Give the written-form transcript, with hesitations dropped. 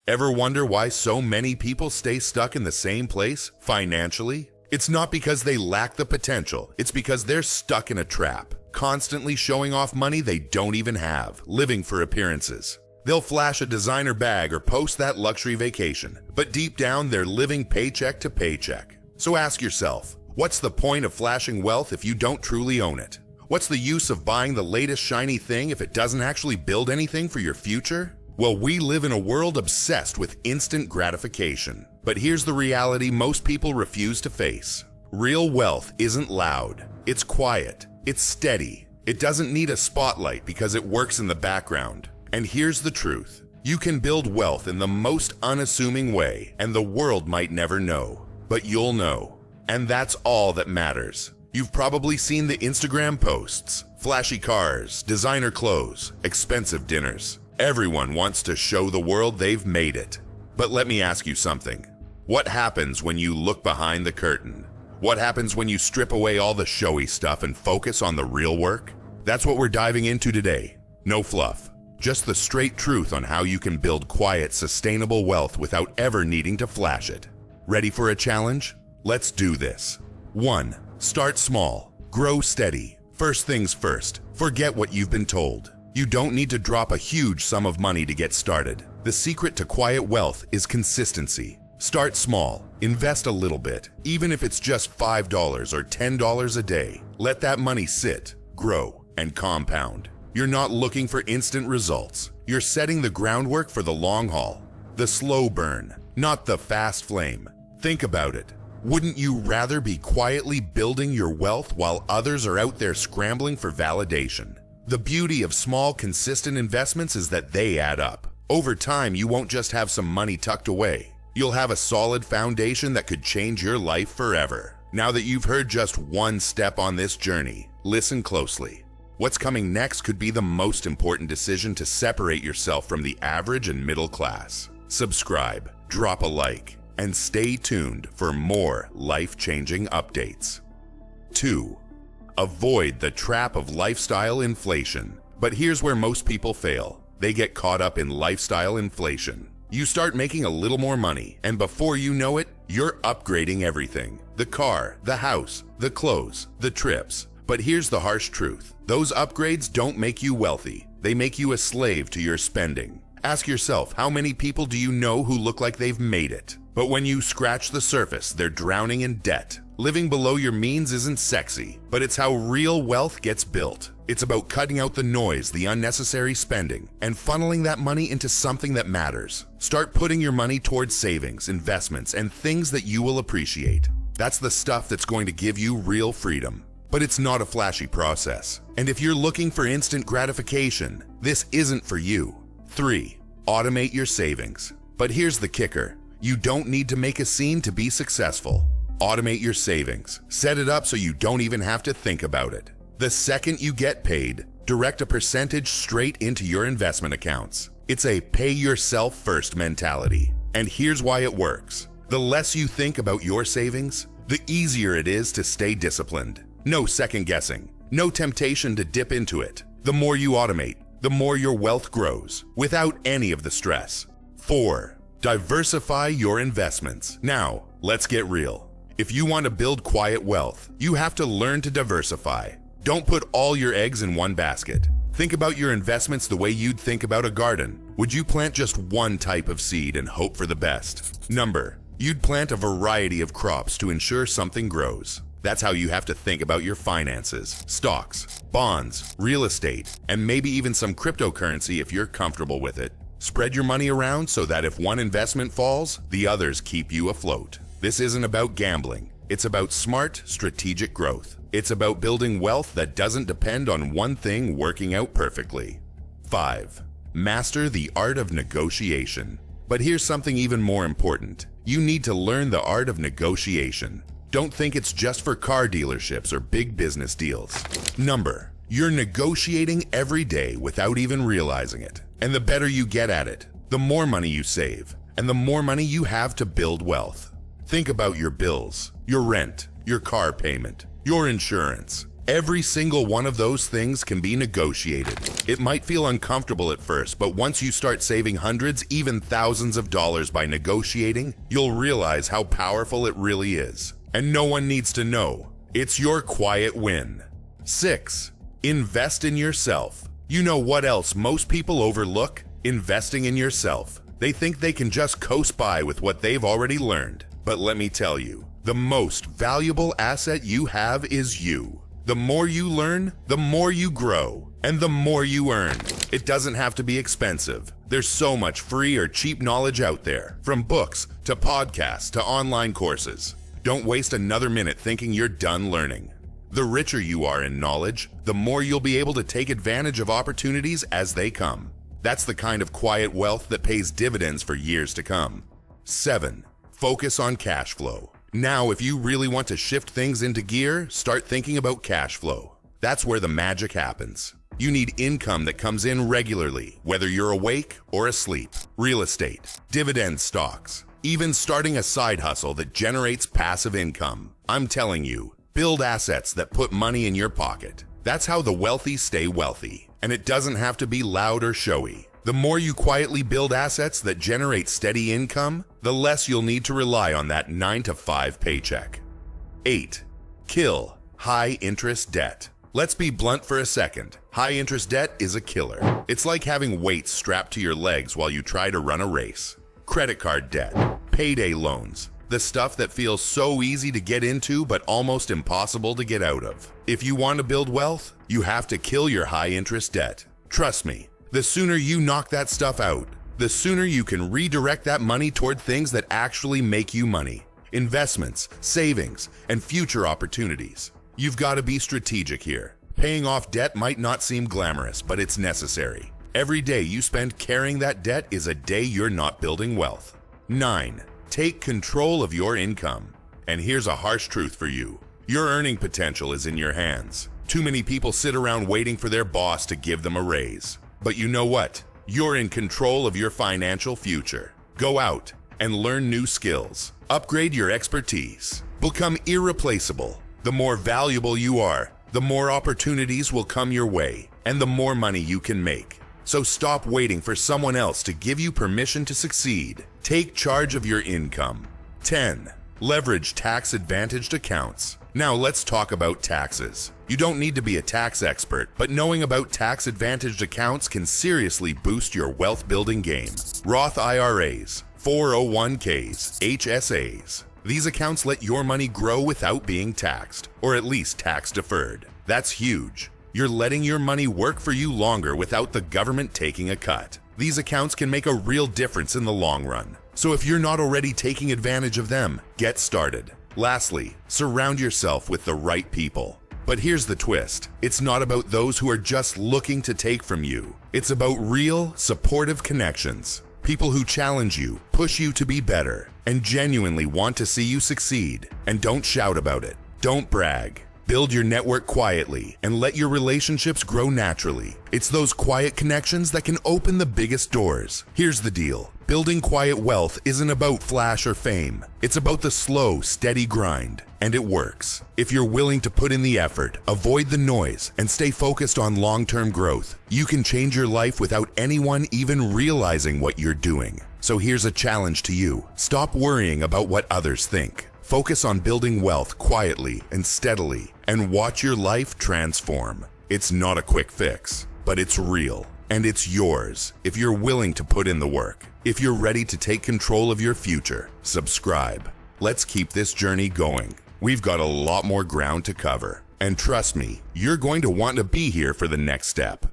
Ever wonder why so many people stay stuck in the same place financially? It's not because they lack the potential. It's because they're stuck in a trap, constantly showing off money they don't even have, living for appearances. They'll flash a designer bag or post that luxury vacation, but deep down they're living paycheck to paycheck. So ask yourself, what's the point of flashing wealth if you don't truly own it? What's the use of buying the latest shiny thing if it doesn't actually build anything for your future? Well, we live in a world obsessed with instant gratification. But here's the reality most people refuse to face. Real wealth isn't loud. It's quiet. It's steady. It doesn't need a spotlight because it works in the background. And here's the truth. You can build wealth in the most unassuming way, and the world might never know. But you'll know. And that's all that matters. You've probably seen the Instagram posts, flashy cars, designer clothes, expensive dinners. Everyone wants to show the world they've made it. But let me ask you something. What happens when you look behind the curtain? What happens when you strip away all the showy stuff and focus on the real work? That's what we're diving into today. No fluff. Just the straight truth on how you can build quiet, sustainable wealth without ever needing to flash it. Ready for a challenge? Let's do this. 1. Start small. Grow steady. First things first. Forget what you've been told. You don't need to drop a huge sum of money to get started. The secret to quiet wealth is consistency. Start small. Invest a little bit, even if it's just $5 or $10 a day. Let that money sit, grow, and compound. You're not looking for instant results. You're setting the groundwork for the long haul. The slow burn, not the fast flame. Think about it. Wouldn't you rather be quietly building your wealth while others are out there scrambling for validation? The beauty of small, consistent investments is that they add up. Over time, you won't just have some money tucked away. You'll have a solid foundation that could change your life forever. Now that you've heard just one step on this journey, listen closely. What's coming next could be the most important decision to separate yourself from the average and middle class. Subscribe, drop a like, and stay tuned for more life-changing updates. 2. Avoid the trap of lifestyle inflation. But here's where most people fail. They get caught up in lifestyle inflation. You start making a little more money, and before you know it, you're upgrading everything. The car, the house, the clothes, the trips. But here's the harsh truth. Those upgrades don't make you wealthy. They make you a slave to your spending. Ask yourself, how many people do you know who look like they've made it? But when you scratch the surface, they're drowning in debt. Living below your means isn't sexy, but it's how real wealth gets built. It's about cutting out the noise, the unnecessary spending, and funneling that money into something that matters. Start putting your money towards savings, investments, and things that you will appreciate. That's the stuff that's going to give you real freedom. But it's not a flashy process. And if you're looking for instant gratification, this isn't for you. 3. Automate your savings. But here's the kicker. You don't need to make a scene to be successful. Automate your savings. Set it up so you don't even have to think about it. The second you get paid, direct a percentage straight into your investment accounts. It's a pay yourself first mentality. And here's why it works. The less you think about your savings, the easier it is to stay disciplined. No second guessing. No temptation to dip into it. The more you automate, the more your wealth grows, without any of the stress. 4. Diversify your investments. Now, let's get real. If you want to build quiet wealth, you have to learn to diversify. Don't put all your eggs in one basket. Think about your investments the way you'd think about a garden. Would you plant just one type of seed and hope for the best? You'd plant a variety of crops to ensure something grows. That's how you have to think about your finances, stocks, bonds, real estate, and maybe even some cryptocurrency if you're comfortable with it. Spread your money around so that if one investment falls, the others keep you afloat. This isn't about gambling. It's about smart, strategic growth. It's about building wealth that doesn't depend on one thing working out perfectly. 5. Master the art of negotiation. But here's something even more important. You need to learn the art of negotiation. Don't think it's just for car dealerships or big business deals. You're negotiating every day without even realizing it. And the better you get at it, the more money you save, and the more money you have to build wealth. Think about your bills, your rent, your car payment, your insurance. Every single one of those things can be negotiated. It might feel uncomfortable at first, but once you start saving hundreds, even thousands of dollars by negotiating, you'll realize how powerful it really is. And no one needs to know. It's your quiet win. 6. Invest in yourself. You know what else most people overlook? Investing in yourself. They think they can just coast by with what they've already learned. But let me tell you, the most valuable asset you have is you. The more you learn, the more you grow, and the more you earn. It doesn't have to be expensive. There's so much free or cheap knowledge out there, from books to podcasts to online courses. Don't waste another minute thinking you're done learning. The richer you are in knowledge, the more you'll be able to take advantage of opportunities as they come. That's the kind of quiet wealth that pays dividends for years to come. 7. Focus on cash flow. Now, if you really want to shift things into gear, start thinking about cash flow. That's where the magic happens. You need income that comes in regularly, whether you're awake or asleep. Real estate, dividend stocks, even starting a side hustle that generates passive income. I'm telling you, build assets that put money in your pocket. That's how the wealthy stay wealthy, and it doesn't have to be loud or showy. The more you quietly build assets that generate steady income, the less you'll need to rely on that 9-to-5 paycheck. 8. Kill high-interest debt. Let's be blunt for a second. High-interest debt is a killer. It's like having weights strapped to your legs while you try to run a race. Credit card debt, payday loans, the stuff that feels so easy to get into but almost impossible to get out of. If you want to build wealth, you have to kill your high-interest debt. Trust me. The sooner you knock that stuff out, the sooner you can redirect that money toward things that actually make you money. Investments, savings, and future opportunities. You've got to be strategic here. Paying off debt might not seem glamorous, but it's necessary. Every day you spend carrying that debt is a day you're not building wealth. 9. Take control of your income. And here's a harsh truth for you. Your earning potential is in your hands. Too many people sit around waiting for their boss to give them a raise. But you know what? You're in control of your financial future. Go out and learn new skills. Upgrade your expertise. Become irreplaceable. The more valuable you are, the more opportunities will come your way, and the more money you can make. So stop waiting for someone else to give you permission to succeed. Take charge of your income. 10. Leverage tax-advantaged accounts. Now let's talk about taxes. You don't need to be a tax expert, but knowing about tax-advantaged accounts can seriously boost your wealth-building game. Roth IRAs, 401ks, HSAs. These accounts let your money grow without being taxed, or at least tax-deferred. That's huge. You're letting your money work for you longer without the government taking a cut. These accounts can make a real difference in the long run. So if you're not already taking advantage of them, get started. Lastly, surround yourself with the right people. But here's the twist. It's not about those who are just looking to take from you. It's about real, supportive connections. People who challenge you, push you to be better, and genuinely want to see you succeed. And don't shout about it. Don't brag. Build your network quietly and let your relationships grow naturally. It's those quiet connections that can open the biggest doors. Here's the deal. Building quiet wealth isn't about flash or fame. It's about the slow, steady grind. And it works. If you're willing to put in the effort, avoid the noise, and stay focused on long-term growth, you can change your life without anyone even realizing what you're doing. So here's a challenge to you. Stop worrying about what others think. Focus on building wealth quietly and steadily, and watch your life transform. It's not a quick fix, but it's real, and it's yours if you're willing to put in the work. If you're ready to take control of your future, subscribe. Let's keep this journey going. We've got a lot more ground to cover, and trust me, you're going to want to be here for the next step.